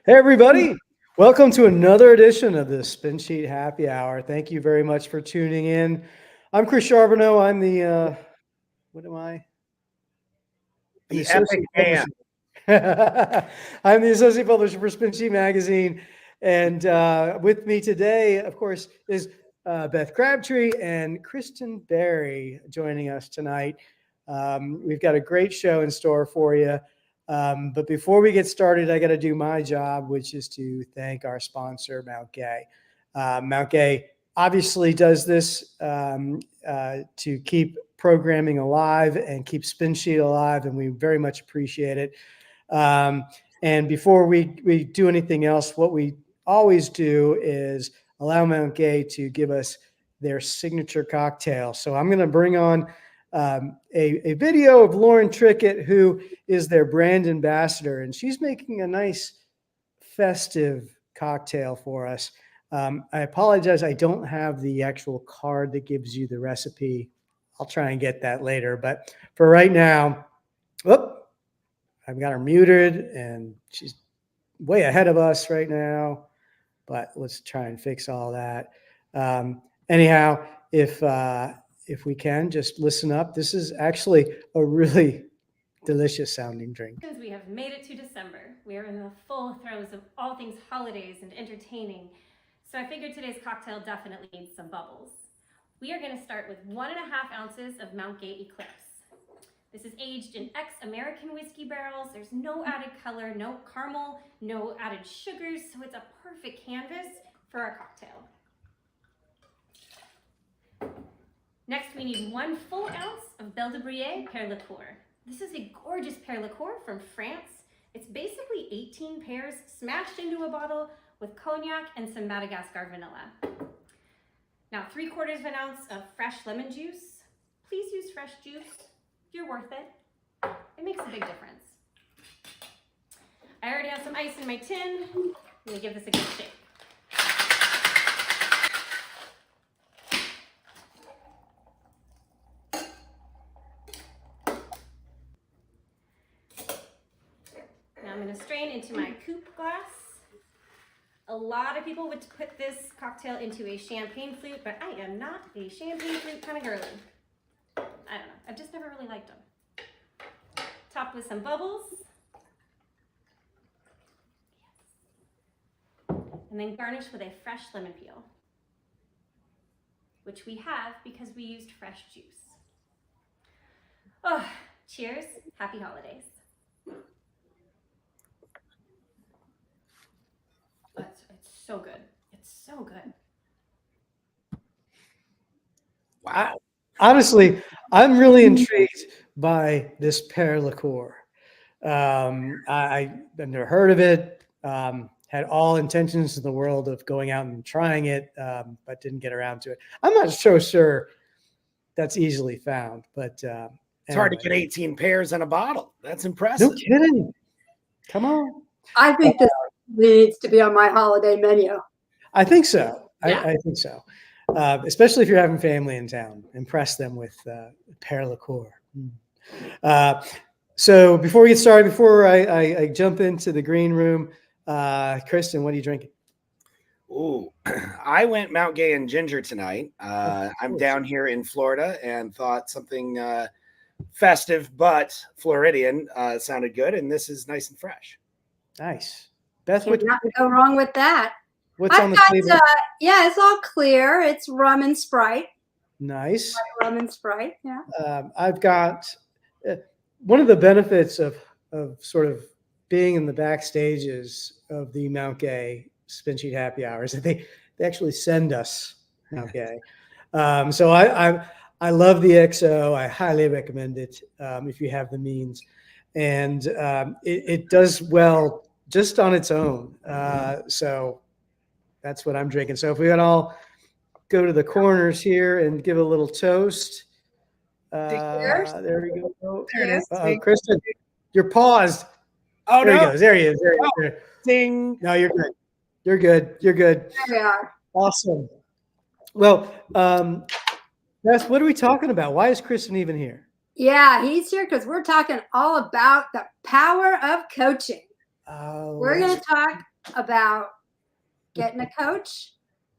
Hey, everybody. Welcome to another edition of the Spin Sheet Happy Hour. Thank you very much for tuning in. I'm Chris Charbonneau. I'm the, what am I? I'm the The epic associate man. publisher. I'm the associate publisher for Spin Sheet Magazine. And with me today, of course, is Beth Crabtree and Kristen Berry joining us tonight. We've got a great show in store for you. But before we get started, I got to do my job, which is to thank our sponsor, Mount Gay. Mount Gay obviously does this to keep programming alive and keep Spin Sheet alive, and we very much appreciate it. And before we do anything else, what we always do is allow Mount Gay to give us their signature cocktail. So I'm going to bring on a video of Lauren Trickett, who is their brand ambassador, and she's making a nice festive cocktail for us. I apologize, I don't have the actual card that gives you the recipe. I'll try and get that later, but for right now, I've got her muted and she's way ahead of us right now, but let's try and fix all that. Anyhow, if we can just listen up, this is actually a really delicious sounding drink. We have made it to December. We are in the full throes of all things holidays and entertaining. So I figured today's cocktail definitely needs some bubbles. We are going to start with 1.5 ounces of Mount Gay Eclipse. This is aged in ex-American whiskey barrels. There's no added color, no caramel, no added sugars, so it's a perfect canvas for our cocktail. Next, we need 1 full ounce of Belle de Brie Pear Liqueur. This is a gorgeous pear liqueur from France. It's basically 18 pears smashed into a bottle with cognac and some Madagascar vanilla. Now, 3/4 ounce of fresh lemon juice. Please use fresh juice. You're worth it. It makes a big difference. I already have some ice in my tin. I'm gonna give this a good shake. Now I'm gonna strain into my coupe glass. A lot of people would put this cocktail into a champagne flute, but I am not a champagne flute kind of girly. I don't know, I've just never really liked them. Topped with some bubbles. And then garnish with a fresh lemon peel, which we have because we used fresh juice. Oh, cheers, happy holidays. It's so good. It's so good. Wow. Honestly, I'm really intrigued by this pear liqueur. I've never heard of it. Had all intentions in the world of going out and trying it, but didn't get around to it. I'm not so sure that's easily found, but It's hard to get 18 pears in a bottle. That's No impressive. kidding. Come on. I think this needs to be on my holiday menu. I think so. Yeah. I think so. Especially if you're having family in town, impress them with pear liqueur. So before we get started, before I jump into the green room, Kristen, what are you drinking? Ooh, I went Mount Gay and ginger tonight. I'm down here in Florida and thought something festive but Floridian sounded good, and this is nice and fresh. Nice. Beth, Can't go wrong with that. what's on the table? Yeah, it's all clear. It's rum and Sprite. Nice. Rum and Sprite, yeah. I've got one of the benefits of sort of being in the backstages of the Mount Gay Spin Sheet Happy Hours. They actually send us Mount Gay. So I love the XO. I highly recommend it if you have the means. And it does well just on its own. So that's what I'm drinking. So if we could all go to the corners here and give a little toast. There we go. There it is. Kristen, you're paused. Oh, There no. he goes. There he is. There he is. Oh. There. Ding. No, you're good. You're good. You're good. There we are. Awesome. Well, Beth, what are we talking about? Why is Kristen even here? Yeah, he's here because we're talking all about the power of coaching. Oh, We're going to talk about getting a coach,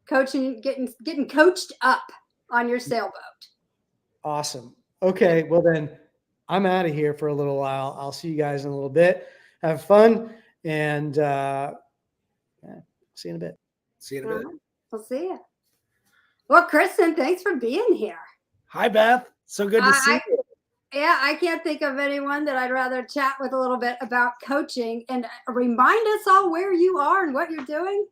coaching, getting coached up on your sailboat. Awesome. Okay. Well, then I'm out of here for a little while. I'll see you guys in a little bit. Have fun. And see you in a bit. See you in a bit. We'll see you. Well, Kristen, thanks for being here. Hi, Beth. So good to see you. Yeah, I can't think of anyone that I'd rather chat with a little bit about coaching and remind us all where you are and what you're doing.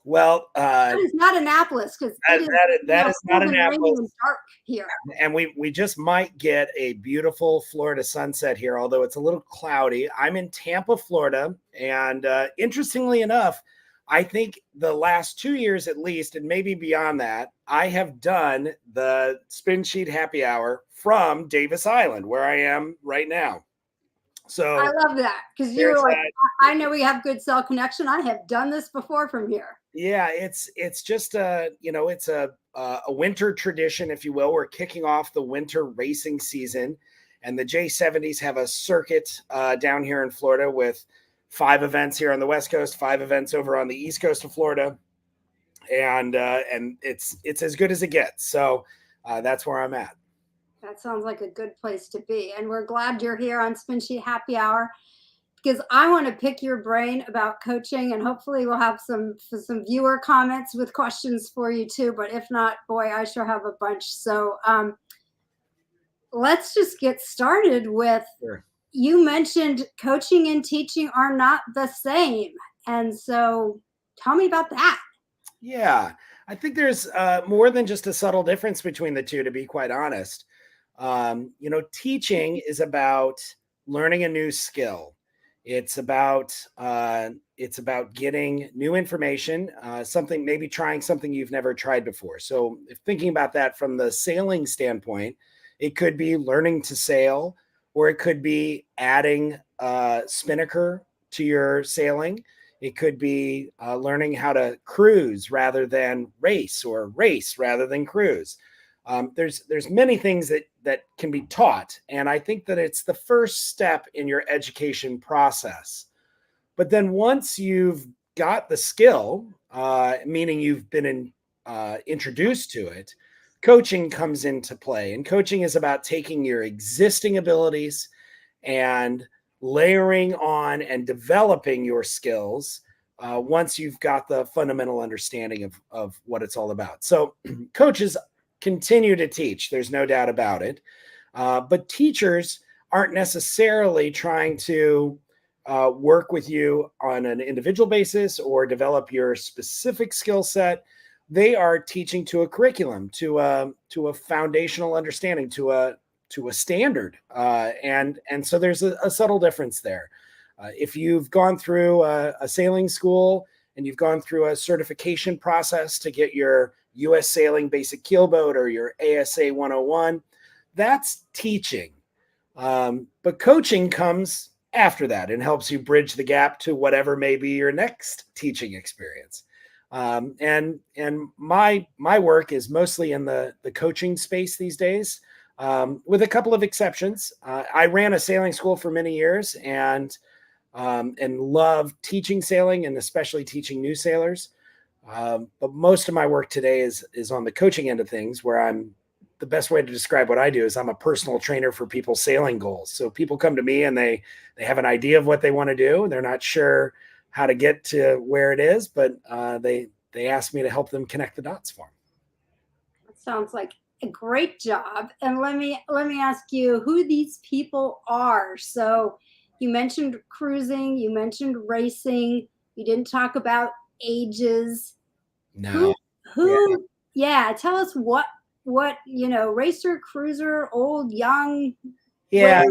Well, that is not Annapolis, because that is not Annapolis. And dark here. And we just might get a beautiful Florida sunset here, although it's a little cloudy. I'm in Tampa, Florida, and interestingly enough, I think the last 2 years at least, and maybe beyond that, I have done the Spin Sheet Happy Hour from Davis Island, where I am right now. So I love that, because you're like, I know we have good cell connection. I have done this before from here. Yeah, it's just it's a winter tradition, if you will. We're kicking off the winter racing season, and the J70s have a circuit down here in Florida with 5 events here on the West Coast, 5 events over on the East Coast of Florida, and it's as good as it gets. So that's where I'm at. That sounds like a good place to be, and we're glad you're here on Spin Sheet Happy Hour, because I want to pick your brain about coaching, and hopefully we'll have some viewer comments with questions for you too. But if not, boy, I sure have a bunch. So let's just get started with. Sure. You mentioned coaching and teaching are not the same. And so tell me about that. Yeah, I think there's more than just a subtle difference between the two, to be quite honest. Teaching is about learning a new skill. It's about getting new information, maybe trying something you've never tried before. So if thinking about that from the sailing standpoint, it could be learning to sail, or it could be adding spinnaker to your sailing. It could be learning how to cruise rather than race, or race rather than cruise. There's many things that can be taught, and I think that it's the first step in your education process. But then once you've got the skill, meaning you've been introduced to it, coaching comes into play. And coaching is about taking your existing abilities and layering on and developing your skills once you've got the fundamental understanding of what it's all about. So coaches continue to teach. There's no doubt about it. But teachers aren't necessarily trying to work with you on an individual basis or develop your specific skill set. They are teaching to a curriculum, to a foundational understanding, to a standard, and so there's a subtle difference there. If you've gone through a sailing school and you've gone through a certification process to get your U.S. Sailing Basic Keelboat or your ASA 101, that's teaching. But coaching comes after that and helps you bridge the gap to whatever may be your next teaching experience. And my work is mostly in the coaching space these days, with a couple of exceptions. I ran a sailing school for many years and love teaching sailing, and especially teaching new sailors. But most of my work today is on the coaching end of things, where the best way to describe what I do is I'm a personal trainer for people's sailing goals. So people come to me and they have an idea of what they want to do. They're not sure how to get to where it is, but they ask me to help them connect the dots for them. That sounds like a great job. And let me ask you who these people are. So you mentioned cruising, you mentioned racing, you didn't talk about ages. No. Who yeah, tell us what racer, cruiser, old, young. Yeah.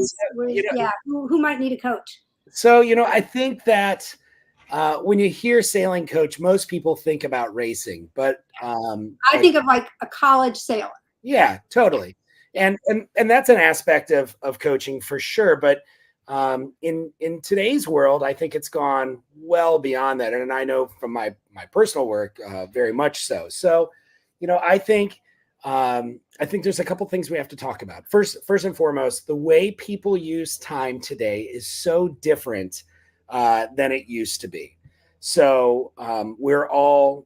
Who might need a coach? So, I think that when you hear sailing coach, most people think about racing, but I think of like a college sailor. Yeah, totally. And that's an aspect of coaching for sure. But in today's world, I think it's gone well beyond that. And I know from my personal work, very much so. So, I think there's a couple things we have to talk about. First and foremost, the way people use time today is so different than it used to be. So we're all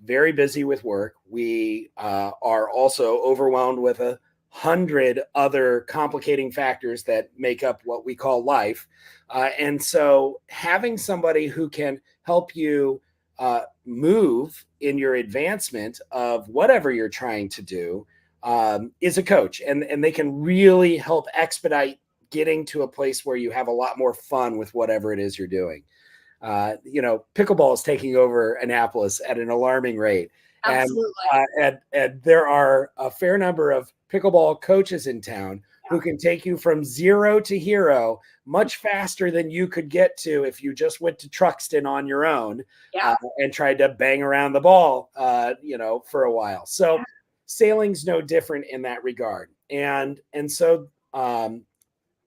very busy with work. We are also overwhelmed with 100 other complicating factors that make up what we call life. And so having somebody who can help you move in your advancement of whatever you're trying to do is a coach. And they can really help expedite getting to a place where you have a lot more fun with whatever it is you're doing. Pickleball is taking over Annapolis at an alarming rate. Absolutely. And there are a fair number of pickleball coaches in town who can take you from zero to hero much faster than you could get to if you just went to Truxton on your own and tried to bang around the ball, for a while. So sailing's no different in that regard. And so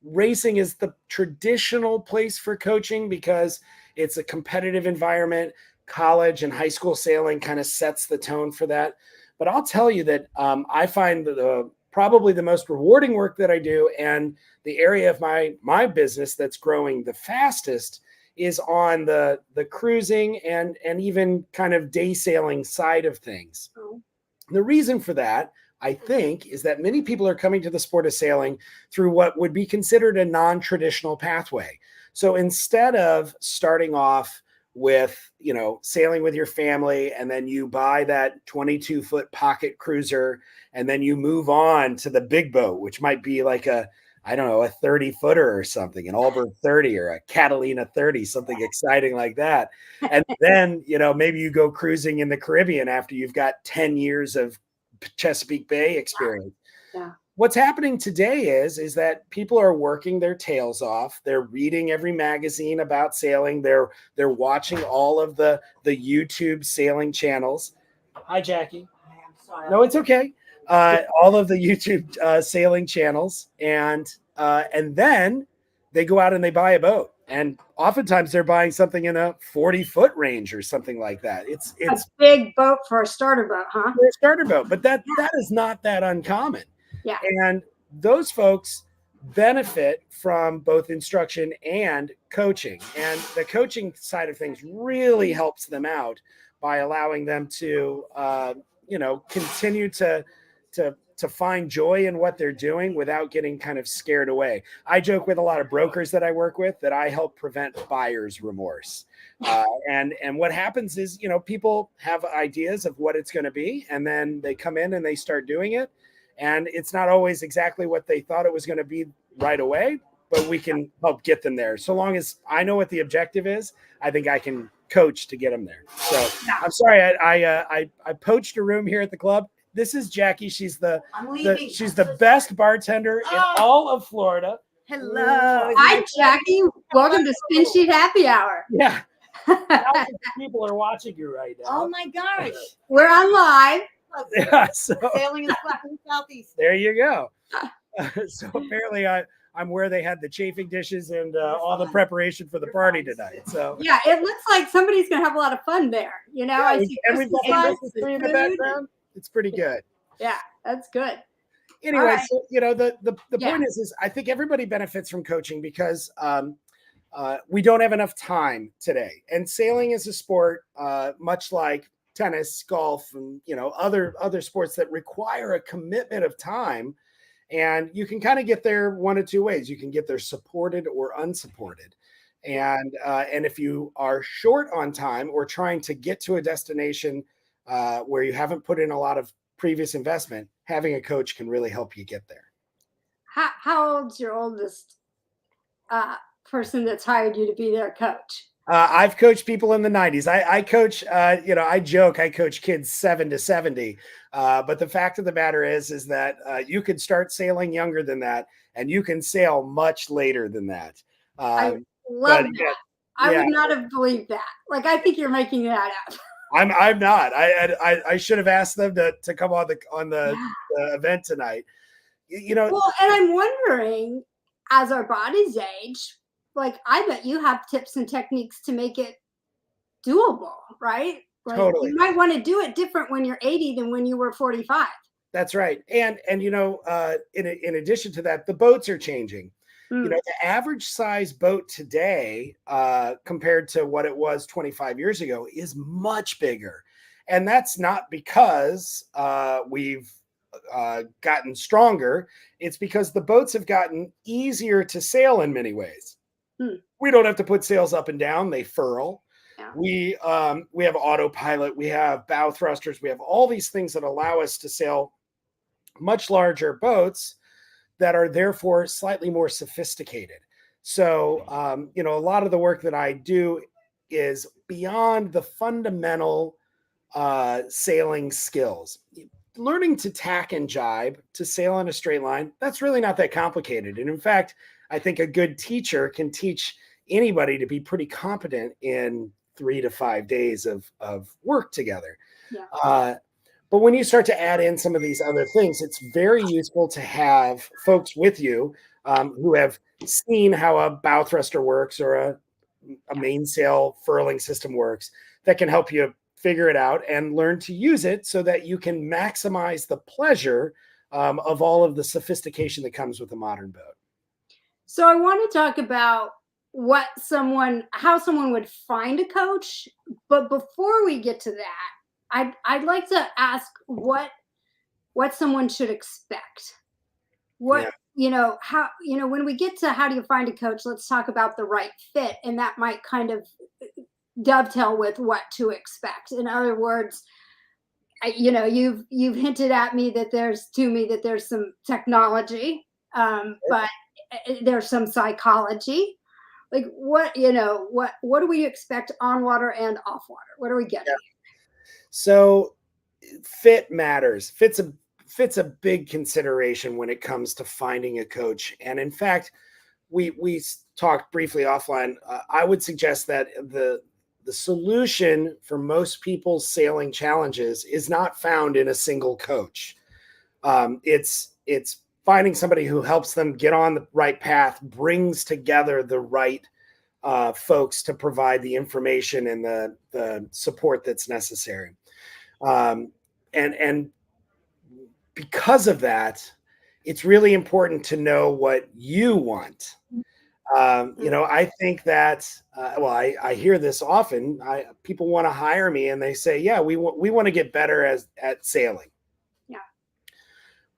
racing is the traditional place for coaching because it's a competitive environment. College and high school sailing kind of sets the tone for that. But I'll tell you that I find that probably the most rewarding work that I do and the area of my business that's growing the fastest is on the cruising and even kind of day sailing side of things. Oh. The reason for that, I think, is that many people are coming to the sport of sailing through what would be considered a non-traditional pathway. So instead of starting off with, sailing with your family, and then you buy that 22-foot pocket cruiser, and then you move on to the big boat, which might be like a 30-footer or something, an Allbird 30 or a Catalina 30, something exciting like that. And then, maybe you go cruising in the Caribbean after you've got 10 years of Chesapeake Bay experience. Yeah. What's happening today is that people are working their tails off. They're reading every magazine about sailing. They're watching all of the YouTube sailing channels. Hi, Jackie. I'm sorry. No, it's okay. All of the YouTube sailing channels, and then they go out and they buy a boat. And oftentimes they're buying something in a 40-foot range or something like that. It's a big boat for a starter boat, huh? for a starter boat, but that is not that uncommon. Yeah. And those folks benefit from both instruction and coaching. And the coaching side of things really helps them out by allowing them to, continue to find joy in what they're doing without getting kind of scared away. I joke with a lot of brokers that I work with that I help prevent buyer's remorse. And what happens is, people have ideas of what it's going to be, and then they come in and they start doing it. And it's not always exactly what they thought it was going to be right away, but we can help get them there. So long as I know what the objective is, I think I can coach to get them there. So I'm sorry, I poached a room here at the club. This is Jackie. She's the best bartender in all of Florida. Hello. Hi, Jackie. Welcome to Spin Sheet Happy Hour. Yeah. Thousands of people are watching you right now. Oh my gosh. We're on live. Yeah, so Sailing is flat in the southeast. there you go. So apparently I'm where they had the chafing dishes and all the preparation for the party tonight. So Yeah, it looks like somebody's going to have a lot of fun there. I see and we've got Christmas the lights Christmas tree in and the food. background. It's pretty good. Yeah, that's good. Anyway, right. so the Yeah. point is I think everybody benefits from coaching because we don't have enough time today. And sailing is a sport, much like tennis, golf, and other sports that require a commitment of time. And you can kind of get there one of two ways. You can get there supported or unsupported. And if you are short on time or trying to get to a destination where you haven't put in a lot of previous investment, having a coach can really help you get there. How old's your oldest person that's hired you to be their coach? I've coached people in the 90s. I coach, I joke, I coach kids 7 to 70. But the fact of the matter is that you can start sailing younger than that, and you can sail much later than that. I love that. yeah, I yeah. would not have believed that. Like, I think you're making that up. I'm not. I should have asked them to come on the event tonight. Well, and I'm wondering, as our bodies age, like, I bet you have tips and techniques to make it doable, right? Like, Totally. You might want to do it different when you're 80 than when you were 45. That's right. And in addition to that, the boats are changing. You know, the average size boat today, compared to what it was 25 years ago, is much bigger. And that's not because we've gotten stronger. It's because the boats have gotten easier to sail in many ways. We don't have to put sails up and down; they furl. Yeah. We have autopilot. We have bow thrusters. We have all these things that allow us to sail much larger boats that are therefore slightly more sophisticated. So, you know, a lot of the work that I do is beyond the fundamental sailing skills. Learning to tack and jibe to sail on a straight line, that's really not that complicated. And in fact, I think a good teacher can teach anybody to be pretty competent in 3 to 5 days of work together. Yeah. But when you start to add in some of these other things, it's very useful to have folks with you who have seen how a bow thruster works or a mainsail furling system works that can help you figure it out and learn to use it so that you can maximize the pleasure of all of the sophistication that comes with a modern boat. So I want to talk about how someone would find a coach. But before we get to that, I'd like to ask what someone should expect. What, when we get to how do you find a coach, let's talk about the right fit. And that might kind of dovetail with what to expect. In other words, you've hinted at me that there's some technology, but there's some psychology. Like what do we expect on water and off water? What are we getting? Yeah. So fit matters. Fit's a big consideration when it comes to finding a coach. And in fact, we talked briefly offline. I would suggest that the solution for most people's sailing challenges is not found in a single coach. It's finding somebody who helps them get on the right path, brings together the right folks to provide the information and the support that's necessary. And because of that, it's really important to know what you want. I think that, I hear this often. People want to hire me and they say, yeah, we want to get better at sailing. Yeah.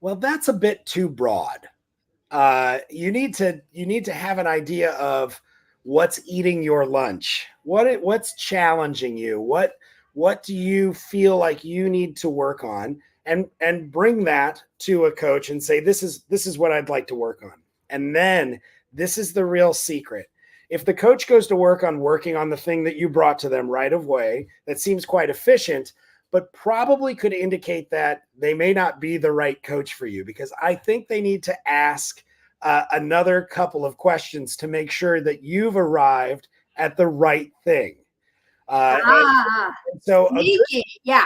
Well, that's a bit too broad. You need to have an idea of what's eating your lunch, what's challenging you, what do you feel like you need to work on, and bring that to a coach and say, this is what I'd like to work on. And then this is the real secret. If the coach goes to working on the thing that you brought to them right away, that seems quite efficient, but probably could indicate that they may not be the right coach for you, because I think they need to ask another couple of questions to make sure that you've arrived at the right thing. So yeah.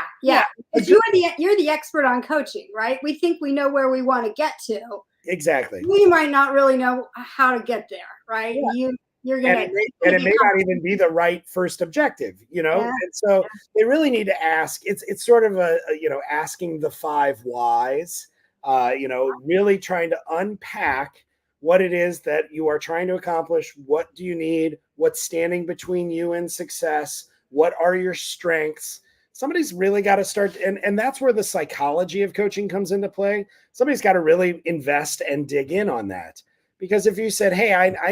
Because you're the expert on coaching, right? We think we know where we want to get to. Exactly. We might not really know how to get there, right? Yeah. You're gonna, and it may not even be the right first objective, Yeah. And so they really need to ask. It's sort of a asking the 5 whys. Really trying to unpack what it is that you are trying to accomplish. What do you need? What's standing between you and success? What are your strengths? Somebody's really got to start, and that's where the psychology of coaching comes into play. Somebody's got to really invest and dig in on that. Because if you said, hey, I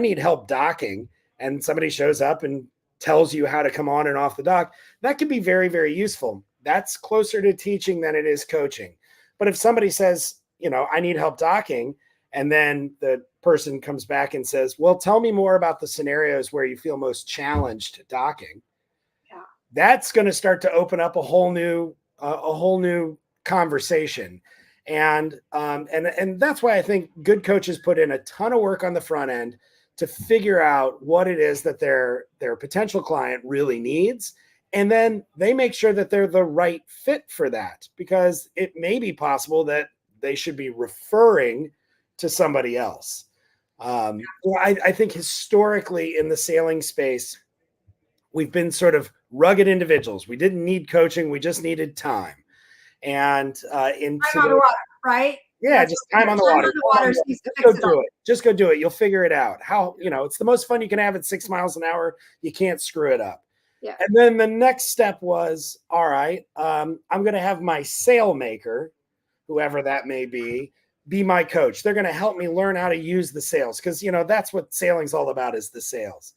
need help docking, and somebody shows up and tells you how to come on and off the dock, that could be very, very useful. That's closer to teaching than it is coaching. But if somebody says, I need help docking, and then the person comes back and says, well, tell me more about the scenarios where you feel most challenged docking. Yeah. That's going to start to open up a whole new conversation. And that's why I think good coaches put in a ton of work on the front end to figure out what it is that their potential client really needs. And then they make sure that they're the right fit for that, because it may be possible that they should be referring to somebody else. I think historically in the sailing space, we've been sort of rugged individuals. We didn't need coaching. We just needed time. And time on the water, right? Yeah, That's just what time on the time water. on the water seems to Just go fix it all. do it. Just go do it. You'll figure it out. How, it's the most fun you can have at 6 miles an hour. You can't screw it up. Yeah. And then the next step was, all right, I'm going to have my sail maker, whoever that may be my coach. They're going to help me learn how to use the sails because, that's what sailing's all about is the sails.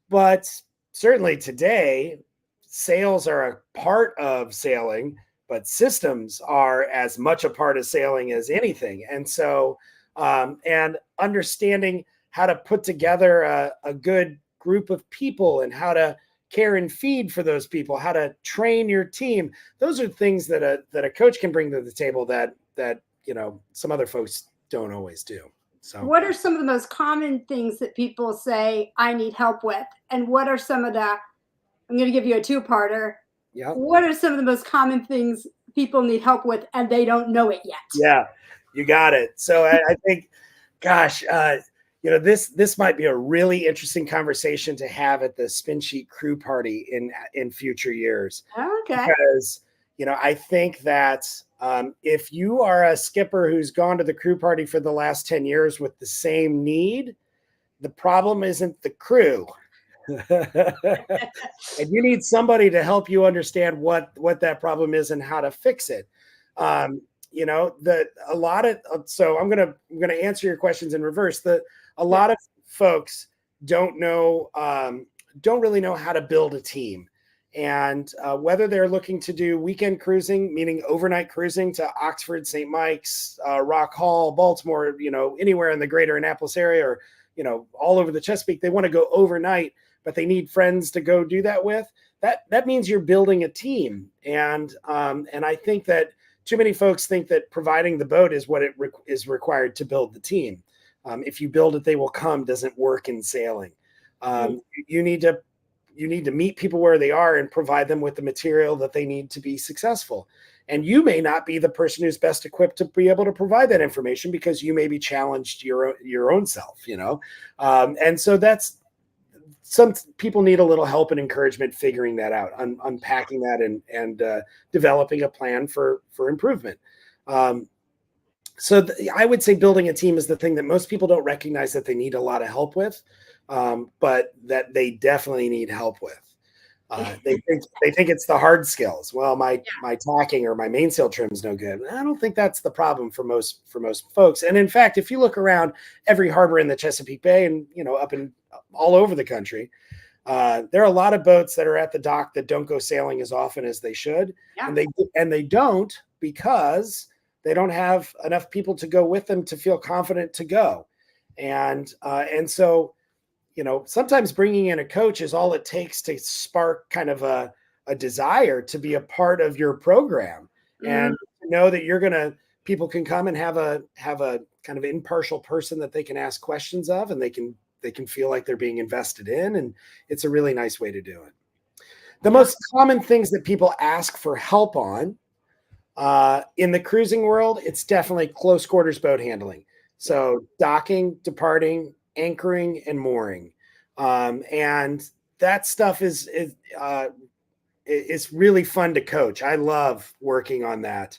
But certainly today, sails are a part of sailing, but systems are as much a part of sailing as anything. And so, and understanding how to put together a good group of people and how to care and feed for those people, how to train your team. Those are things that a coach can bring to the table that some other folks don't always do. So What are some of the most common things that people say I need help with? And what are some of the, I'm going to give you a two-parter. yeah. What are some of the most common things people need help with and they don't know it yet? Yeah, you got it. So I think, gosh, this might be a really interesting conversation to have at the Spin Sheet Crew Party in future years. Okay. Because I think that if you are a skipper who's gone to the crew party for the last 10 years with the same need, the problem isn't the crew. And you need somebody to help you understand what that problem is and how to fix it. So I'm gonna answer your questions in reverse. A lot of folks don't really know how to build a team, and whether they're looking to do weekend cruising, meaning overnight cruising to Oxford, St. Mike's, Rock Hall, Baltimore, anywhere in the greater Annapolis area, or all over the Chesapeake, they want to go overnight, but they need friends to go do that with. That means you're building a team, and I think that too many folks think that providing the boat is what is required to build the team. If you build it, they will come doesn't work in sailing. You need to meet people where they are and provide them with the material that they need to be successful. And you may not be the person who's best equipped to be able to provide that information because you may be challenged your own self, and so some people need a little help and encouragement figuring that out, unpacking that and developing a plan for improvement. I would say building a team is the thing that most people don't recognize that they need a lot of help with, but that they definitely need help with. They think it's the hard skills. Well, my tacking or my mainsail trim is no good. I don't think that's the problem for most folks. And in fact, if you look around every harbor in the Chesapeake Bay and up in all over the country, there are a lot of boats that are at the dock that don't go sailing as often as they should, and they don't because they don't have enough people to go with them to feel confident to go, and so. Sometimes bringing in a coach is all it takes to spark kind of a desire to be a part of your program, and know that people can come and have a kind of impartial person that they can ask questions of, and they can feel like they're being invested in, and it's a really nice way to do it. The most common things that people ask for help on in the cruising world, it's definitely close quarters boat handling. So docking, departing, anchoring, and mooring. And that stuff is really fun to coach. I love working on that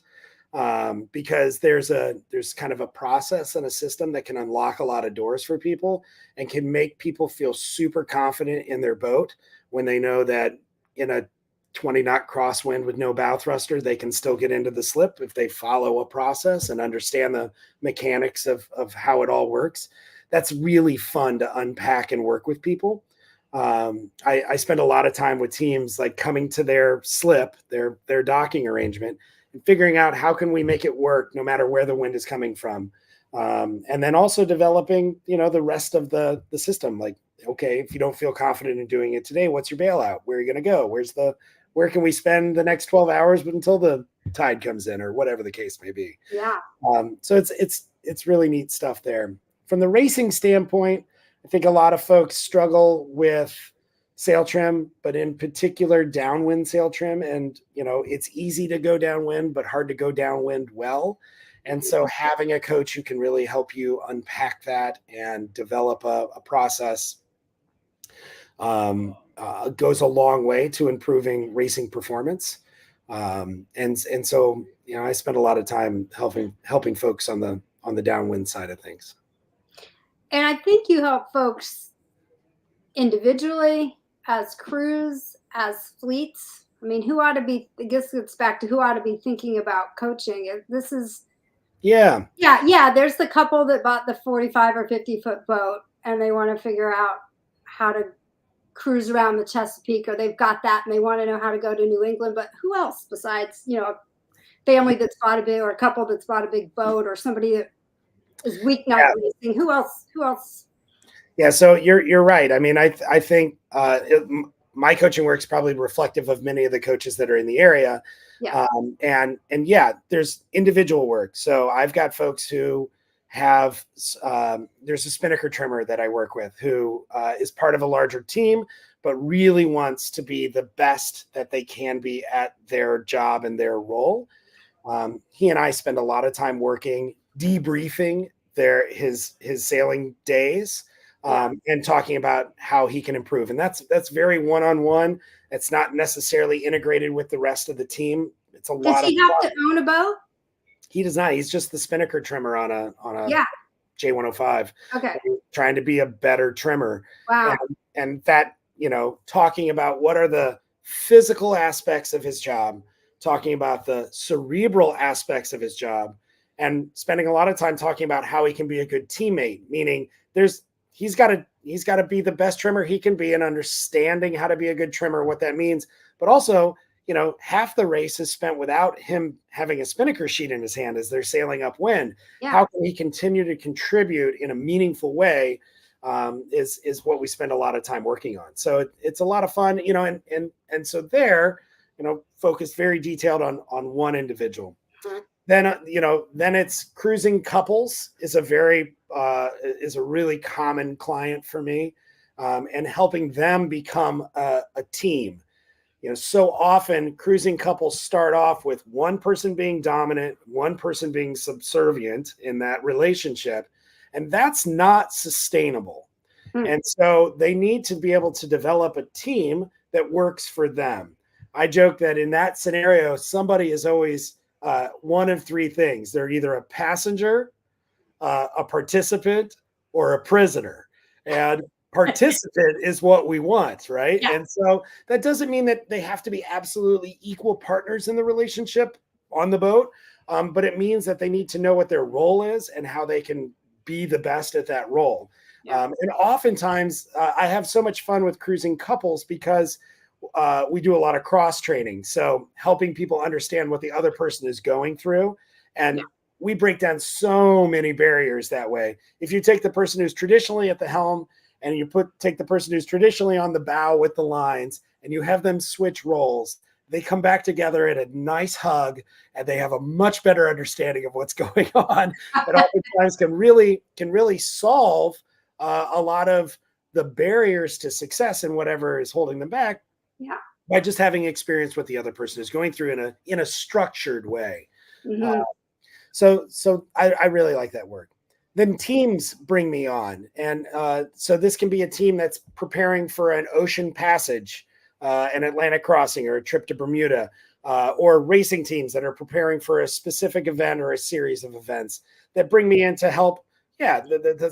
because there's kind of a process and a system that can unlock a lot of doors for people and can make people feel super confident in their boat when they know that in a 20-knot crosswind with no bow thruster, they can still get into the slip if they follow a process and understand the mechanics of how it all works. That's really fun to unpack and work with people. I spend a lot of time with teams like coming to their slip, their docking arrangement, and figuring out how can we make it work no matter where the wind is coming from. And then also developing, the rest of the system. Like, okay, if you don't feel confident in doing it today, what's your bailout? Where are you going to go? Where can we spend the next 12 hours until the tide comes in or whatever the case may be? Yeah. So it's really neat stuff there. From the racing standpoint, I think a lot of folks struggle with sail trim, but in particular downwind sail trim. And, it's easy to go downwind, but hard to go downwind well. And so having a coach who can really help you unpack that and develop a process goes a long way to improving racing performance. And so, I spend a lot of time helping folks on the downwind side of things. And I think you help folks individually, as crews, as fleets. I mean, who ought to be, I guess it's back to who ought to be thinking about coaching. This is, Yeah. there's the couple that bought the 45 or 50-foot boat and they want to figure out how to cruise around the Chesapeake, or they've got that and they want to know how to go to New England. But who else besides, a family that's bought a big, or a couple that's bought a big boat, or somebody that is weeknight racing? Who else? Yeah, so you're right. I mean, I think my coaching work is probably reflective of many of the coaches that are in the area. Yeah. And there's individual work. So I've got folks who have there's a spinnaker trimmer that I work with who is part of a larger team, but really wants to be the best that they can be at their job and their role. He and I spend a lot of time working, debriefing his sailing days. And talking about how he can improve. And that's very one-on-one. It's not necessarily integrated with the rest of the team. It's a lot of. Does he have to own a boat? He does not. He's just the spinnaker trimmer on a J105. Okay. Trying to be a better trimmer. Wow. And that, talking about what are the physical aspects of his job, talking about the cerebral aspects of his job, and spending a lot of time talking about how he can be a good teammate, meaning he's got to be the best trimmer he can be, and understanding how to be a good trimmer, what that means. But also, half the race is spent without him having a spinnaker sheet in his hand as they're sailing upwind. Yeah. How can he continue to contribute in a meaningful way is what we spend a lot of time working on. So it's a lot of fun, and so there, focused very detailed on one individual. Mm-hmm. Then it's cruising couples is a really common client for me, and helping them become a team. So often cruising couples start off with one person being dominant, one person being subservient in that relationship, and that's not sustainable. And so they need to be able to develop a team that works for them. I joke that in that scenario, somebody is always one of three things. They're either a passenger, a participant, or a prisoner. And participant is what we want, right? Yeah. And so that doesn't mean that they have to be absolutely equal partners in the relationship on the boat, but it means that they need to know what their role is and how they can be the best at that role. Yeah. And oftentimes I have so much fun with cruising couples because we do a lot of cross training. So helping people understand what the other person is going through. And we break down so many barriers that way. If you take the person who's traditionally at the helm and you take the person who's traditionally on the bow with the lines and you have them switch roles, they come back together at a nice hug and they have a much better understanding of what's going on. And oftentimes can really solve a lot of the barriers to success and whatever is holding them back. Yeah. By just having experience what the other person is going through in a structured way. Mm-hmm. So I really like that work. Then teams bring me on. And so this can be a team that's preparing for an ocean passage, an Atlantic crossing, or a trip to Bermuda, or racing teams that are preparing for a specific event or a series of events that bring me in to help. Yeah,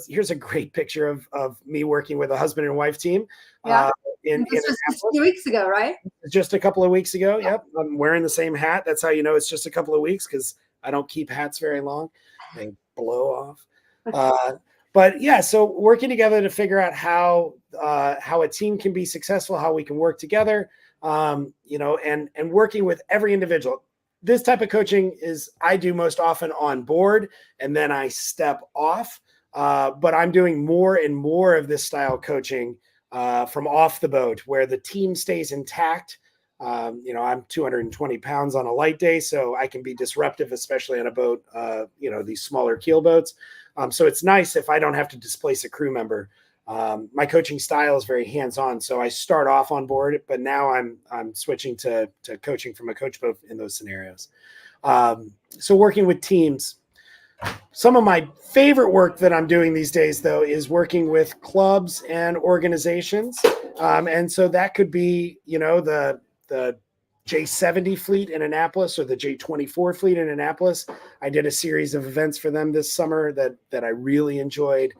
here's a great picture of me working with a husband and wife team. Yeah. This was just a few weeks ago, right? Just a couple of weeks ago. Yep. I'm wearing the same hat. That's how you know it's just a couple of weeks, because I don't keep hats very long. They blow off. But yeah, so working together to figure out how a team can be successful, how we can work together, and working with every individual. This type of coaching I do most often on board, and then I step off. But I'm doing more and more of this style coaching from off the boat, where the team stays intact. I'm 220 pounds on a light day, so I can be disruptive, especially on a boat, these smaller keel boats. So it's nice if I don't have to displace a crew member. My coaching style is very hands-on, so I start off on board, but now I'm switching to coaching from a coach boat in those scenarios. So working with teams. Some of my favorite work that I'm doing these days, though, is working with clubs and organizations. And so that could be, the J70 fleet in Annapolis or the J24 fleet in Annapolis. I did a series of events for them this summer that I really enjoyed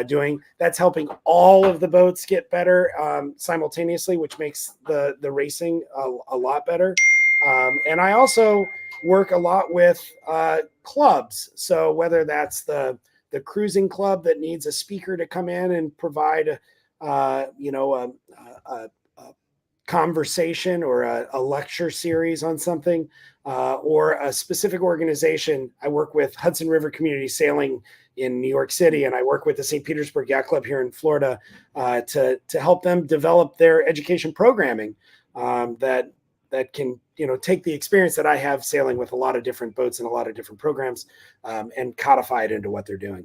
doing. That's helping all of the boats get better simultaneously, which makes the racing a lot better. And I also work a lot with clubs. So whether that's the cruising club that needs a speaker to come in and provide a conversation or a lecture series on something, or a specific organization. I work with Hudson River Community Sailing in New York City, and I work with the St. Petersburg Yacht Club here in Florida to help them develop their education programming that can take the experience that I have sailing with a lot of different boats and a lot of different programs and codify it into what they're doing.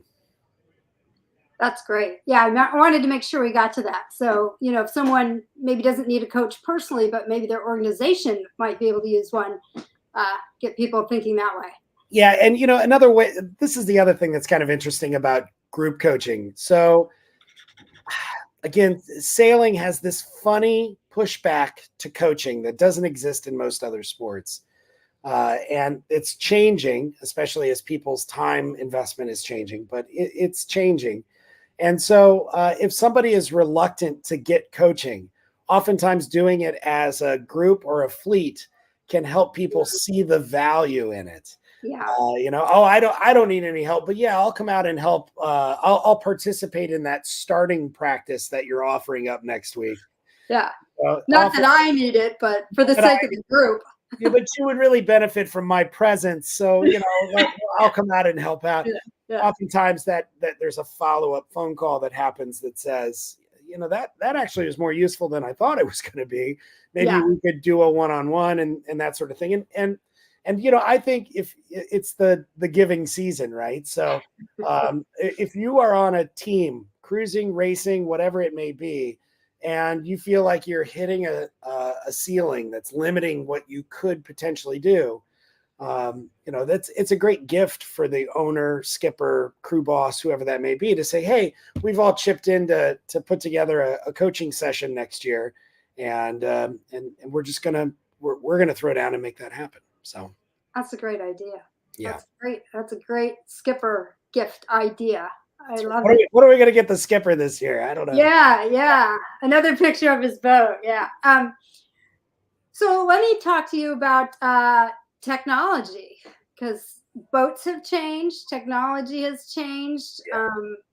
That's great. Yeah, I wanted to make sure we got to that. So, if someone maybe doesn't need a coach personally, but maybe their organization might be able to use one, get people thinking that way. Yeah. And, another way, this is the other thing that's kind of interesting about group coaching. So again, sailing has this funny pushback to coaching that doesn't exist in most other sports. And it's changing, especially as people's time investment is changing, but it's changing. And so if somebody is reluctant to get coaching, oftentimes doing it as a group or a fleet can help people see the value in it. Yeah. I don't need any help, but yeah, I'll come out and help. I'll participate in that starting practice that you're offering up next week. Yeah. Not that I need it, but for the sake of the group. Yeah, but you would really benefit from my presence. So, I'll come out and help out. Yeah. Oftentimes that there's a follow-up phone call that happens that says, that actually was more useful than I thought it was going to be. Maybe we could do a one-on-one and that sort of thing. And I think if it's the giving season, right? So if you are on a team, cruising, racing, whatever it may be, and you feel like you're hitting a ceiling that's limiting what you could potentially do, it's a great gift for the owner, skipper, crew boss, whoever that may be, to say, hey, we've all chipped in to put together a coaching session next year, and we're just gonna throw down and make that happen. So that's a great idea. Yeah, that's great. That's a great skipper gift idea. I love it. What are we going to get the skipper this year? I don't know. Yeah. Another picture of his boat. Yeah. So let me talk to you about technology, because boats have changed. Technology has changed.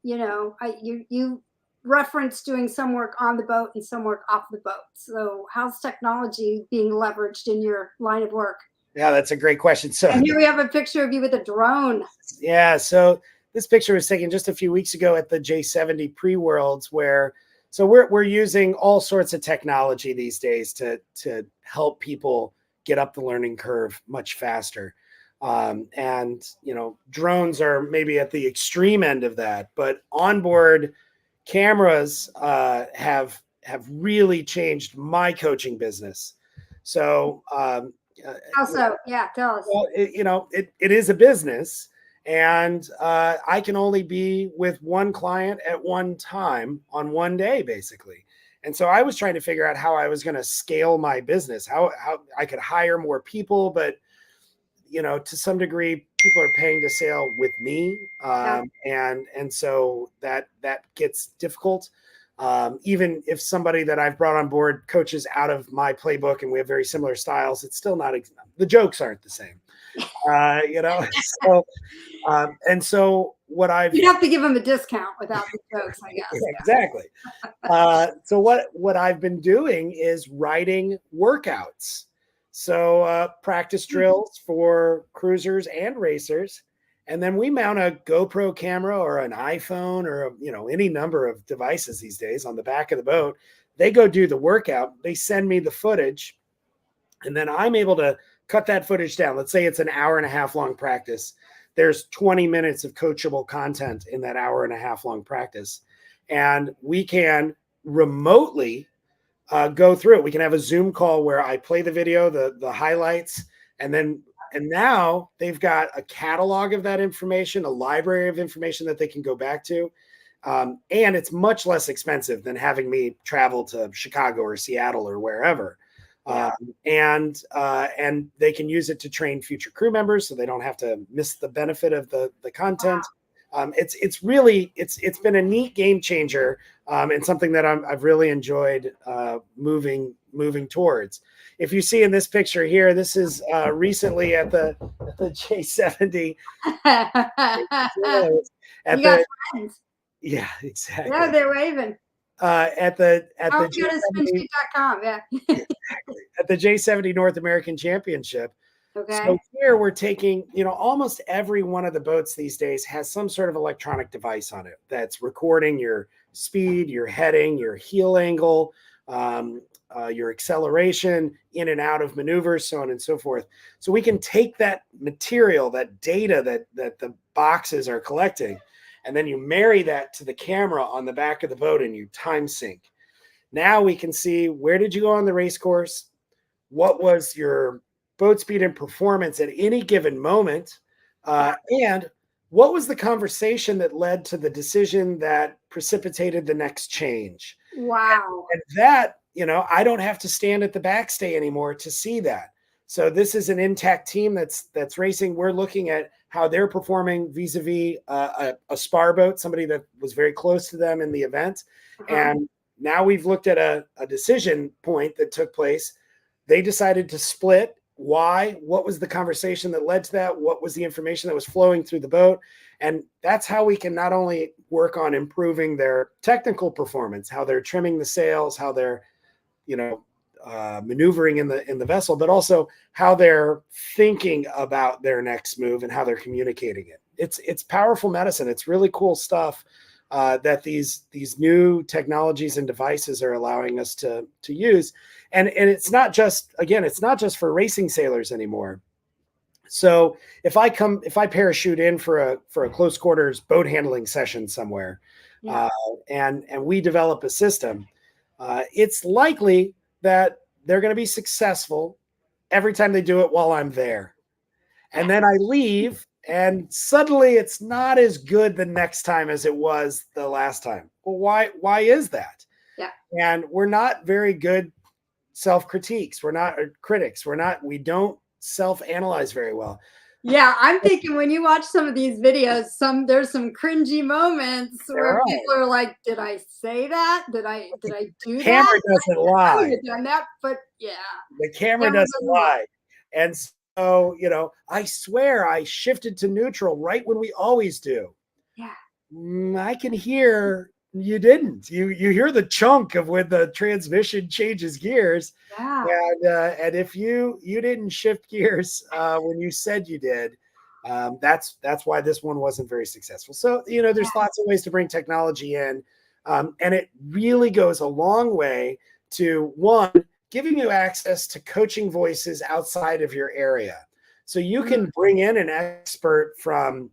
Yeah. You referenced doing some work on the boat and some work off the boat. So how's technology being leveraged in your line of work? Yeah, that's a great question. So and here we have a picture of you with a drone. Yeah. So this picture was taken just a few weeks ago at the J70 Pre-Worlds, where we're using all sorts of technology these days to help people get up the learning curve much faster. And drones are maybe at the extreme end of that, but onboard cameras have really changed my coaching business. So how so? Yeah, tell us. Well, it is a business. And I can only be with one client at one time on one day, basically. And so I was trying to figure out how I was going to scale my business, how I could hire more people. But, to some degree, people are paying to sail with me. And so that gets difficult. Even if somebody that I've brought on board coaches out of my playbook and we have very similar styles, it's still not, the jokes aren't the same. And so you'd have to give them a discount without the jokes, I guess. Exactly. So what I've been doing is writing workouts. So practice drills for cruisers and racers. And then we mount a GoPro camera or an iPhone or, any number of devices these days on the back of the boat. They go do the workout. They send me the footage. And then I'm able to cut that footage down. Let's say it's an hour and a half long practice. There's 20 minutes of coachable content in that hour and a half long practice. And we can remotely go through it. We can have a Zoom call where I play the video, the highlights, and now they've got a catalog of that information, a library of information that they can go back to. And it's much less expensive than having me travel to Chicago or Seattle or wherever. Yeah. And they can use it to train future crew members, so they don't have to miss the benefit of the content. It's been a neat game changer, and something that I've really enjoyed moving towards. If you see in this picture here, this is recently at the J70. At You got the friends. Yeah, exactly. Yeah, they're waving. At the Go to J70, spinsheet.com. Yeah. at the J70 North American Championship. Okay. So here we're taking, almost every one of the boats these days has some sort of electronic device on it that's recording your speed, your heading, your heel angle, your acceleration, in and out of maneuvers, so on and so forth. So we can take that material, that data that the boxes are collecting, and then you marry that to the camera on the back of the boat and you time sync. Now we can see, where did you go on the race course? What was your boat speed and performance at any given moment? And what was the conversation that led to the decision that precipitated the next change? Wow. And that, I don't have to stand at the backstay anymore to see that. So this is an intact team that's racing. We're looking at how they're performing vis-a-vis a spar boat, somebody that was very close to them in the event. And now we've looked at a decision point that took place. They decided to split. Why? What was the conversation that led to that? What was the information that was flowing through the boat? And that's how we can not only work on improving their technical performance, how they're trimming the sails, how they're, maneuvering in the vessel, but also how they're thinking about their next move and how they're communicating it. It's powerful medicine. It's really cool stuff that these new technologies and devices are allowing us to use. And it's not just for racing sailors anymore. So if I parachute in for a close quarters boat handling session somewhere, and we develop a system, it's likely that they're going to be successful every time they do it while I'm there. And then I leave, and suddenly it's not as good the next time as it was the last time. Well, why is that? Yeah. And we're not very good self-critiques. We're not critics. We don't self-analyze very well. Yeah, I'm thinking when you watch some of these videos, there's some cringy moments where people are like, "Did I say that? Did I do that?" Camera doesn't lie. I would have done that, but yeah, the camera doesn't lie. And so, I swear I shifted to neutral right when we always do. Yeah, I can hear you didn't. You hear the chunk of when the transmission changes gears. yeah. And if you didn't shift gears when you said you did, that's why this one wasn't very successful. So there's lots of ways to bring technology in, and it really goes a long way to, one, giving you access to coaching voices outside of your area, so you can bring in an expert from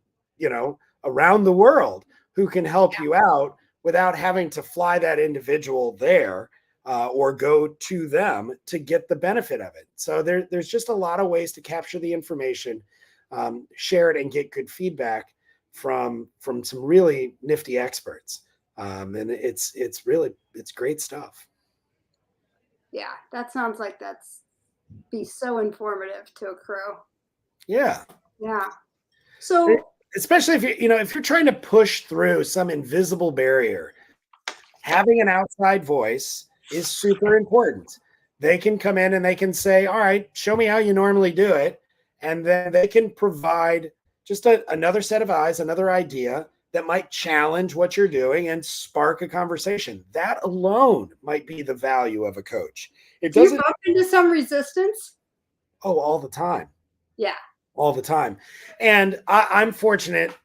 around the world who can help you out without having to fly that individual there. Or go to them to get the benefit of it. So there's just a lot of ways to capture the information, share it, and get good feedback from some really nifty experts. And it's great stuff. Yeah, that sounds like that's be so informative to a crew. Yeah. Yeah. So especially if you're trying to push through some invisible barrier, having an outside voice is super important. They can come in and they can say, "All right, show me how you normally do it." And then they can provide just another set of eyes, another idea that might challenge what you're doing and spark a conversation. That alone might be the value of a coach. It do you doesn't bump into some resistance? all the time. Yeah. All the time. And I'm fortunate.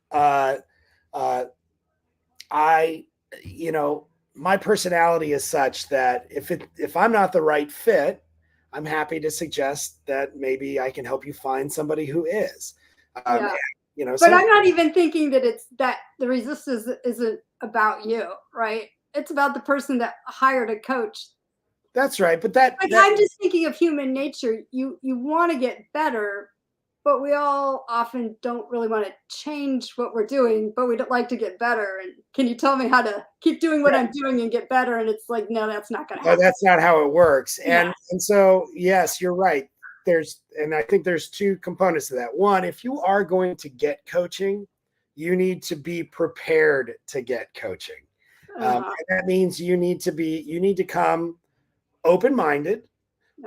My personality is such that if I'm not the right fit, I'm happy to suggest that maybe I can help you find somebody who is. But I'm not even thinking that the resistance isn't about you, right? It's about the person that hired a coach. That's right. But I'm just thinking of human nature. You want to get better, but we all often don't really want to change what we're doing, but we'd like to get better. And can you tell me how to keep doing what I'm doing and get better? And it's like, no, that's not going to No, happen. that's not how it works. Yeah. And so, yes, you're right. And I think there's two components to that. One, if you are going to get coaching, you need to be prepared to get coaching. And that means you need to come open-minded,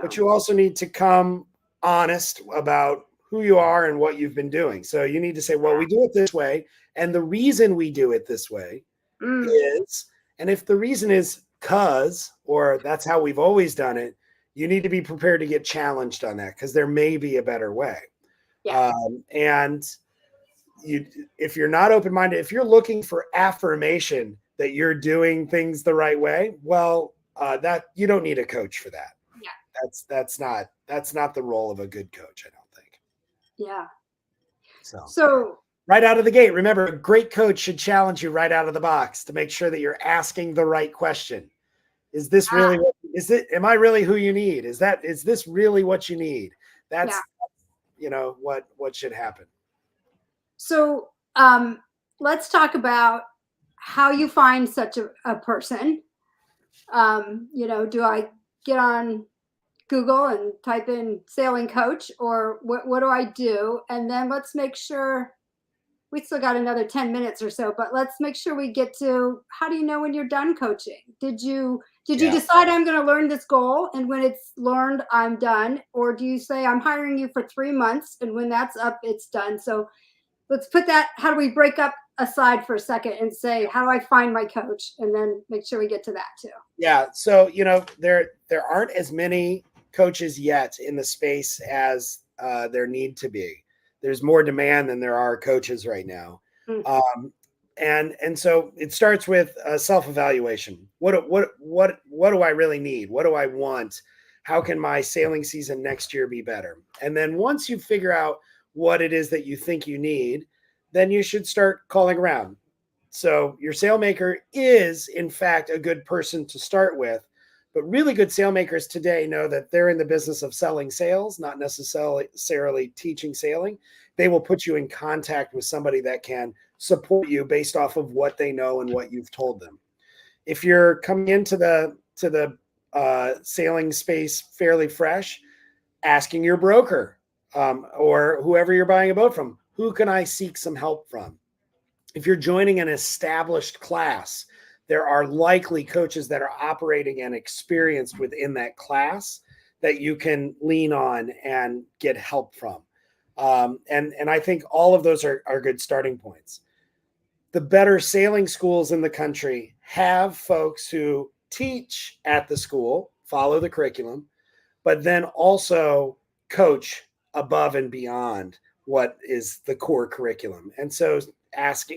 but you also need to come honest about who you are and what you've been doing. So you need to say, well, we do it this way. And the reason we do it this way is, and if the reason is or that's how we've always done it, you need to be prepared to get challenged on that because there may be a better way. Yeah. And if you're not open-minded, if you're looking for affirmation that you're doing things the right way, well, that you don't need a coach for that. Yeah. That's not the role of a good coach, I don't think. Yeah. So right out of the gate, remember, a great coach should challenge you right out of the box to make sure that you're asking the right question. Is this really am I really who you need? Is this really what you need? That's what should happen. So let's talk about how you find such a person. Do I get on Google and type in sailing coach, or what do I do? And then let's make sure we still got another 10 minutes or so, but let's make sure we get to, how do you know when you're done coaching? Did you decide I'm going to learn this goal, and when it's learned, I'm done? Or do you say I'm hiring you for 3 months, and when that's up, it's done? So let's put that, how do we break up aside for a second and say, how do I find my coach? And then make sure we get to that too. Yeah. So, there aren't as many coaches yet in the space as there need to be. There's more demand than there are coaches right now. And so it starts with self-evaluation. What do I really need? What do I want? How can my sailing season next year be better? And then once you figure out what it is that you think you need, then you should start calling around. So your sailmaker is, in fact, a good person to start with. But really good sailmakers today know that they're in the business of selling sails, not necessarily teaching sailing. They will put you in contact with somebody that can support you based off of what they know and what you've told them. If you're coming into the sailing space fairly fresh, asking your broker or whoever you're buying a boat from, who can I seek some help from? If you're joining an established class, there are likely coaches that are operating and experienced within that class that you can lean on and get help from. And I think all of those are good starting points. The better sailing schools in the country have folks who teach at the school, follow the curriculum, but then also coach above and beyond what is the core curriculum. And so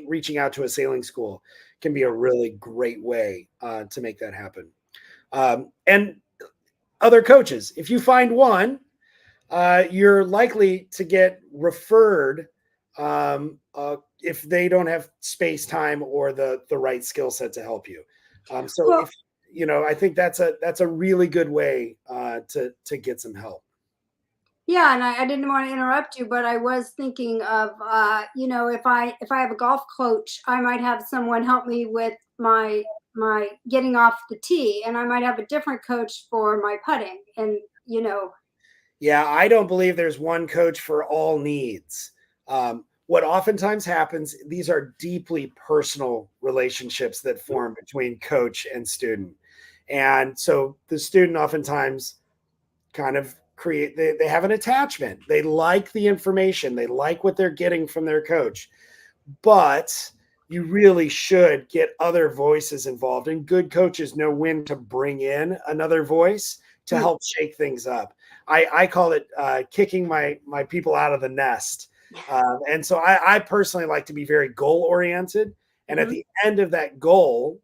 reaching out to a sailing school can be a really great way to make that happen. And other coaches, if you find one, you're likely to get referred if they don't have space, time, or the right skill set to help you. I think that's a really good way to get some help. Yeah, and I didn't want to interrupt you, but I was thinking of, if I have a golf coach, I might have someone help me with my getting off the tee, and I might have a different coach for my putting, and Yeah, I don't believe there's one coach for all needs. What oftentimes happens, these are deeply personal relationships that form between coach and student, and so the student oftentimes kind of they have an attachment. They like the information. They like what they're getting from their coach. But you really should get other voices involved. And good coaches know when to bring in another voice to help shake things up. I call it kicking my people out of the nest. And so I personally like to be very goal-oriented. And at the end of that goal,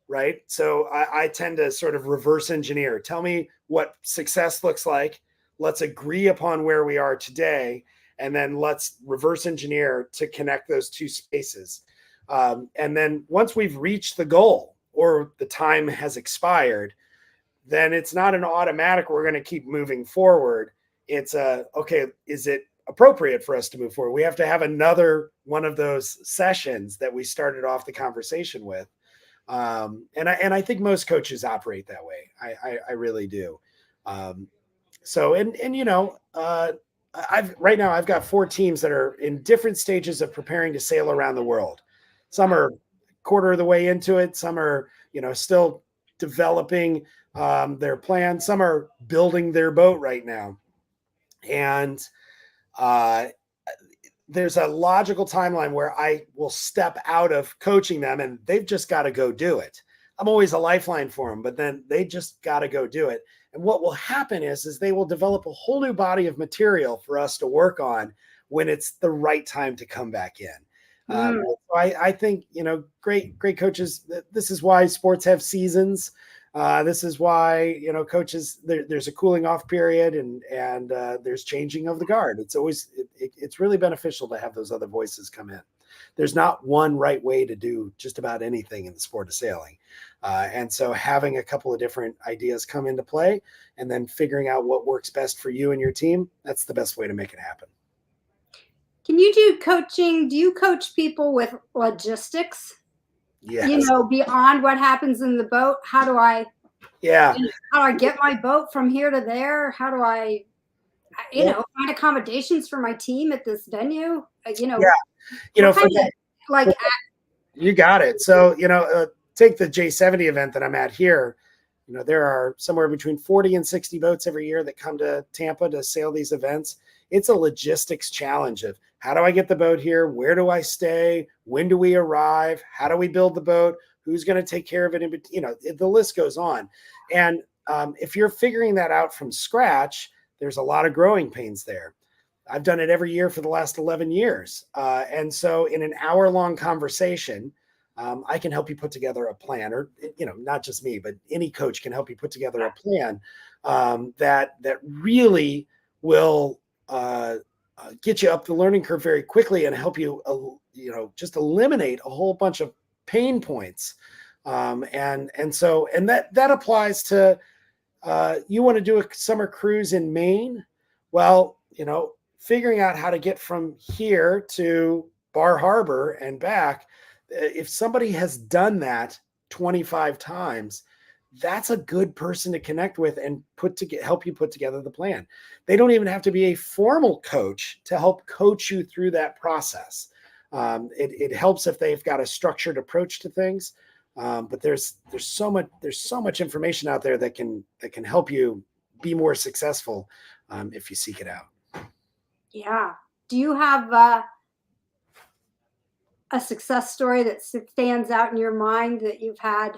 right? So I tend to sort of reverse engineer. Tell me what success looks like. Let's agree upon where we are today, and then let's reverse engineer to connect those two spaces. And then once we've reached the goal or the time has expired, then it's not an automatic, we're going to keep moving forward. It's okay, is it appropriate for us to move forward. We have to have another one of those sessions that we started off the conversation with. And I think most coaches operate that way. I really do. So, you know, right now I've got 4 teams that are in different stages of preparing to sail around the world. Some are quarter of the way into it. Some are, you know, still developing their plan. Some are building their boat right now. And there's a logical timeline where I will step out of coaching them and they've just got to go do it. I'm always a lifeline for them, but then they just got to go do it. And what will happen is they will develop a whole new body of material for us to work on when it's the right time to come back in. So I think, you know, great coaches, this is why sports have seasons. This is why, you know, coaches, there's a cooling off period and there's changing of the guard. It's always, it's really beneficial to have those other voices come in. There's not one right way to do just about anything in the sport of sailing. And so having a couple of different ideas come into play and then figuring out what works best for you and your team, that's the best way to make it happen. Can you do coaching? Do you coach people with logistics? Yes. You know, beyond what happens in the boat? How do I get my boat from here to there? How do I, you know, find accommodations for my team at this venue? You know, you know, you got it. So, you know, take the J70 event that I'm at here. You know, there are somewhere between 40 and 60 boats every year that come to Tampa to sail these events. It's a logistics challenge of how do I get the boat here? Where do I stay? When do we arrive? How do we build the boat? Who's going to take care of it? You know, the list goes on. And if you're figuring that out from scratch, there's a lot of growing pains there. I've done it every year for the last 11 years. And so in an hour-long conversation, I can help you put together a plan, or, you know, not just me, but any coach can help you put together a plan that really will get you up the learning curve very quickly and help you, you know, just eliminate a whole bunch of pain points. And that applies to, you want to do a summer cruise in Maine. Well, you know, figuring out how to get from here to Bar Harbor and back. If somebody has done that 25 times, that's a good person to connect with and help you put together the plan. They don't even have to be a formal coach to help coach you through that process. It helps if they've got a structured approach to things. But there's so much information out there that can help you be more successful if you seek it out. Yeah. Do you have a success story that stands out in your mind that you've had?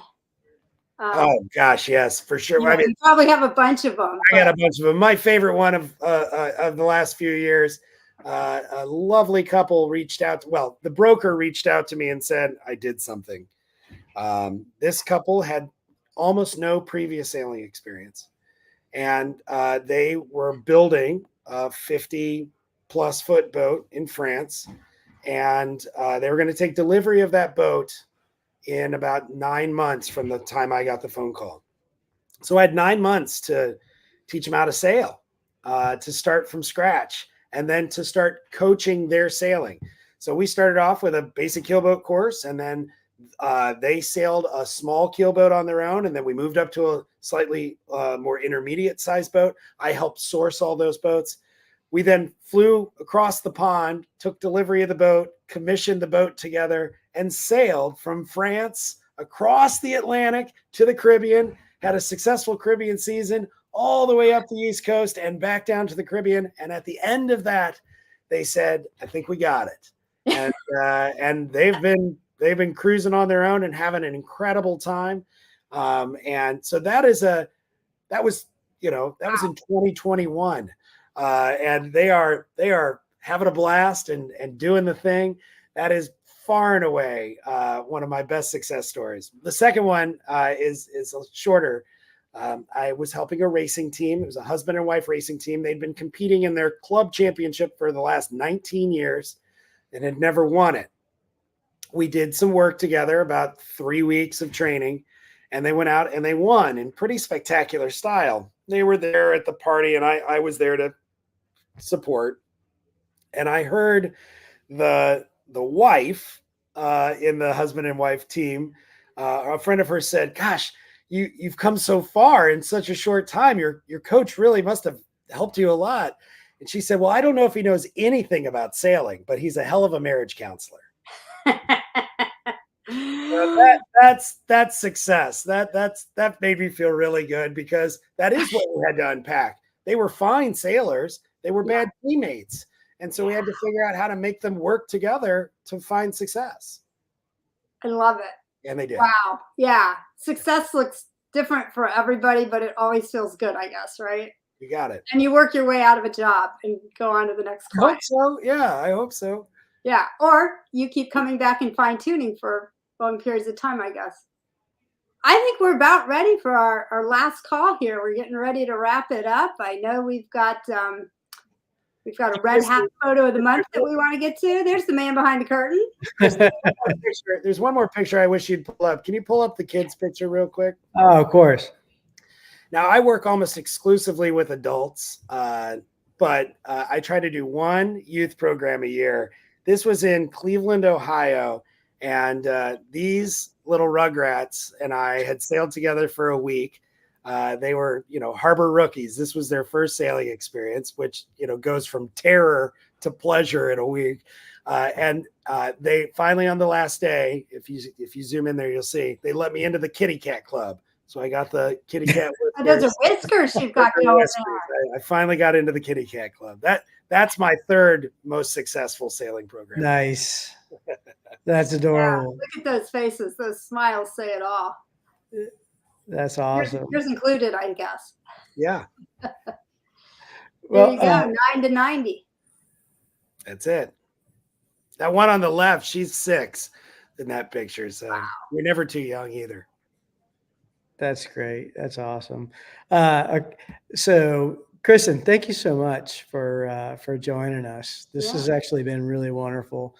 Oh gosh, yes, for sure. I mean, you probably have a bunch of them. I got a bunch of them. My favorite one of the last few years, a lovely couple reached out. The broker reached out to me and said, I did something. This couple had almost no previous sailing experience. And they were building a 50+ foot boat in France. And they were going to take delivery of that boat in about 9 months from the time I got the phone call. So I had 9 months to teach them how to sail, to start from scratch, and then to start coaching their sailing. So we started off with a basic keelboat course, and then they sailed a small keelboat on their own, and then we moved up to a slightly more intermediate sized boat. I helped source all those boats. We then flew across the pond, took delivery of the boat, commissioned the boat together, and sailed from France across the Atlantic to the Caribbean, had a successful Caribbean season all the way up the East Coast and back down to the Caribbean. And at the end of that, they said, I think we got it. And they've been cruising on their own and having an incredible time. And so that was in 2021. And they are having a blast and doing the thing. That is far and away one of my best success stories. The second one is shorter. I was helping a racing team. It was a husband and wife racing team. They'd been competing in their club championship for the last 19 years and had never won it. We did some work together, about 3 weeks of training, and they went out and they won in pretty spectacular style. They were there at the party, and I was there to support. And I heard the wife in the husband and wife team, a friend of hers said, "Gosh, you've come so far in such a short time. Your coach really must have helped you a lot." And she said, "Well, I don't know if he knows anything about sailing, but he's a hell of a marriage counselor." That's success. That made me feel really good, because that is what we had to unpack. They were fine sailors, they were bad teammates, and so we had to figure out how to make them work together to find success. I love it. And they did. Wow. Yeah. Success looks different for everybody, but it always feels good, I guess, right? You got it. And you work your way out of a job and go on to the next I hope client. so. Yeah, I hope so. Yeah. Or you keep coming back and fine tuning for long periods of time, I guess. I think we're about ready for our last call here. We're getting ready to wrap it up. I know we've got a red hat photo of the month that we want to get to. There's the man behind the curtain. There's one more picture I wish you'd pull up. Can you pull up the kids' picture real quick? Oh, of course. Now, I work almost exclusively with adults, but I try to do one youth program a year. This was in Cleveland, Ohio, and these little rugrats and I had sailed together for a week. They were, harbor rookies. This was their first sailing experience, which, goes from terror to pleasure in a week. And they finally, on the last day, if you zoom in there, you'll see they let me into the kitty cat club. So I got the kitty cat. Oh, those are whiskers you've got going there. I finally got into the kitty cat club. That's my third most successful sailing program. Nice. That's Yeah, adorable. look at those faces. Those smiles say it all. That's Yours, awesome. yours included, I guess. Yeah, There Well, you go, 9 to 90. that's it. That one on the left, she's 6 in that picture. So you're never too young either. That's great. That's awesome. So, Kristen, thank you so much for joining us. This has actually been really wonderful.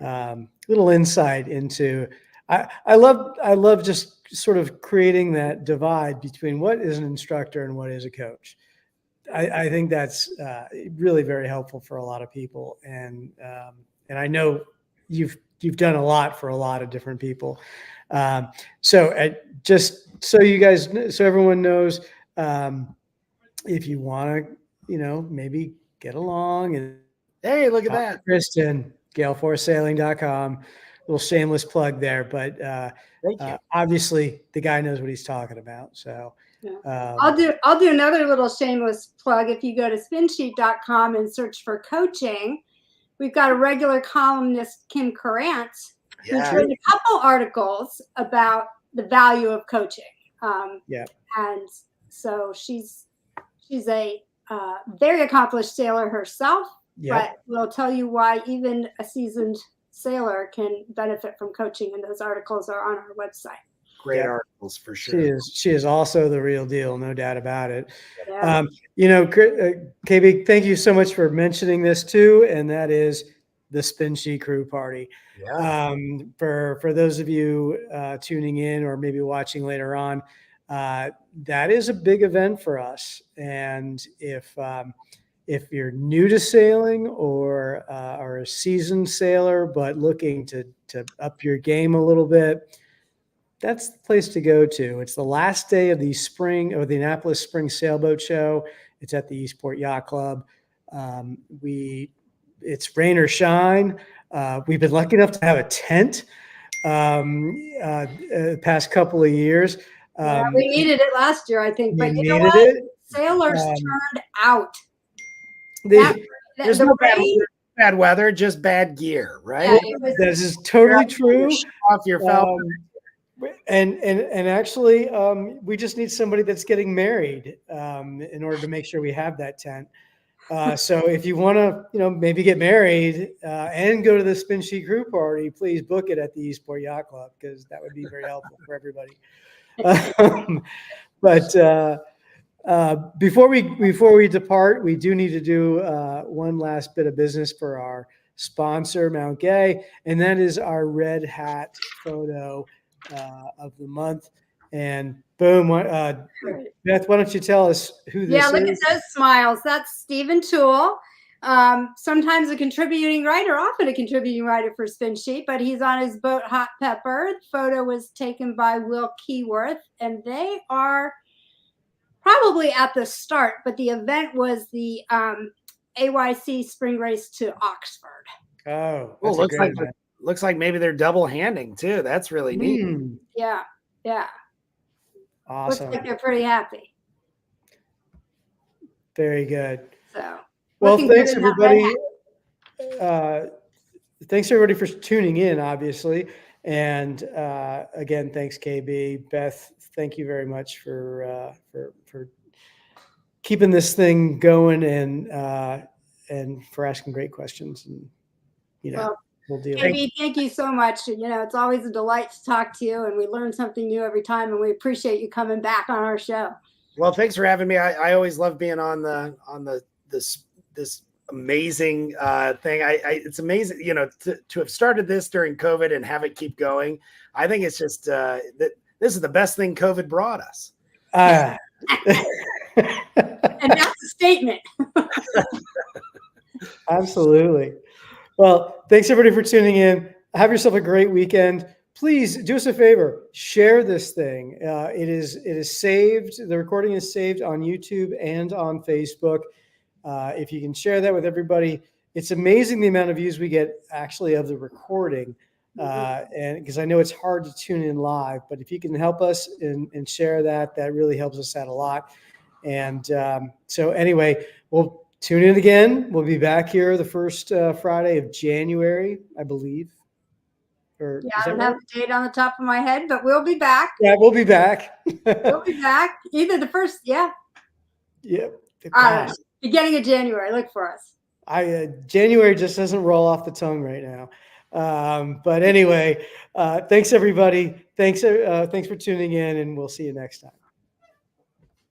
Little insight into. I love just sort of creating that divide between what is an instructor and what is a coach. I think that's really very helpful for a lot of people, and I know you've done a lot for a lot of different people. So just so you guys, so everyone knows, if you want to, maybe get along and Hey, look at talk that. to Kristen, galeforcesailing.com, little shameless plug there, but Thank you. obviously the guy knows what he's talking about. So I'll do another little shameless plug. If you go to spinsheet.com and search for coaching, we've got a regular columnist, Kim Carantz, who's Yeah. written a couple articles about the value of coaching. Yeah. And so she's a very accomplished sailor herself, yeah, but will tell you why even a seasoned sailor can benefit from coaching. And those articles are on our website. Great Yeah. articles for sure. she is also the real deal, no doubt about it. Yeah. KB, thank you so much for mentioning this too, and that is the Spin Sheet Crew Party. Yeah. For those of you tuning in or maybe watching later on, that is a big event for us. And if you're new to sailing or a seasoned sailor but looking to up your game a little bit, that's the place to go to. It's the last day of the Annapolis Spring Sailboat Show. It's at the Eastport Yacht Club. It's rain or shine. We've been lucky enough to have a tent the past couple of years. We needed it last year, I think. But We you know needed what? it. Sailors turned out. There's The no rain, bad weather, just bad gear, yeah, right? it was- This is totally true. Off your foul. And actually, we just need somebody that's getting married in order to make sure we have that tent. So if you want to, maybe get married and go to the Spin Sheet Crew Party, please book it at the Eastport Yacht Club, because that would be very helpful for everybody. But before we depart, we do need to do one last bit of business for our sponsor, Mount Gay, and that is our red hat photo of the month. And boom, Beth, why don't you tell us who this yeah, look is? at those smiles. That's Stephen Toole Sometimes a contributing writer, often a contributing writer for Spin Sheet, but he's on his boat Hot Pepper. The photo was taken by Will Keyworth, and they are probably at the start, but the event was the AYC Spring Race to Oxford. Oh, Well, that's a great event. looks like maybe they're double handing too. That's really neat. Yeah, yeah. Awesome. Looks like they're pretty happy. Very good. So, Well, looking good thanks in that everybody. red hat. Thanks everybody for tuning in, obviously. And again, thanks KB. Beth, thank you very much for keeping this thing going and for asking great questions. And Well, we'll deal with it. KB, thank you so much. It's always a delight to talk to you, and we learn something new every time, and we appreciate you coming back on our show. Well, thanks for having me. I always love being on this amazing thing. It's amazing, to have started this during COVID and have it keep going. I think it's just that this is the best thing COVID brought us. And that's a statement. Absolutely. Well, thanks everybody for tuning in. Have yourself a great weekend. Please do us a favor, share this thing. It is saved. The recording is saved on YouTube and on Facebook. If you can share that with everybody, it's amazing the amount of views we get actually of the recording. And because I know it's hard to tune in live, but if you can help us and share that really helps us out a lot. And so anyway, we'll tune in again. We'll be back here the first Friday of January, I believe. Or Yeah, I don't have the date on the top of my head, but we'll be back. Yeah, we'll be back. We'll be back. Either the first, Yeah. beginning of January. Look for us. January just doesn't roll off the tongue right now. But anyway, thanks everybody. Thanks for tuning in, and we'll see you next time.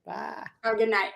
Bye. Oh, good night.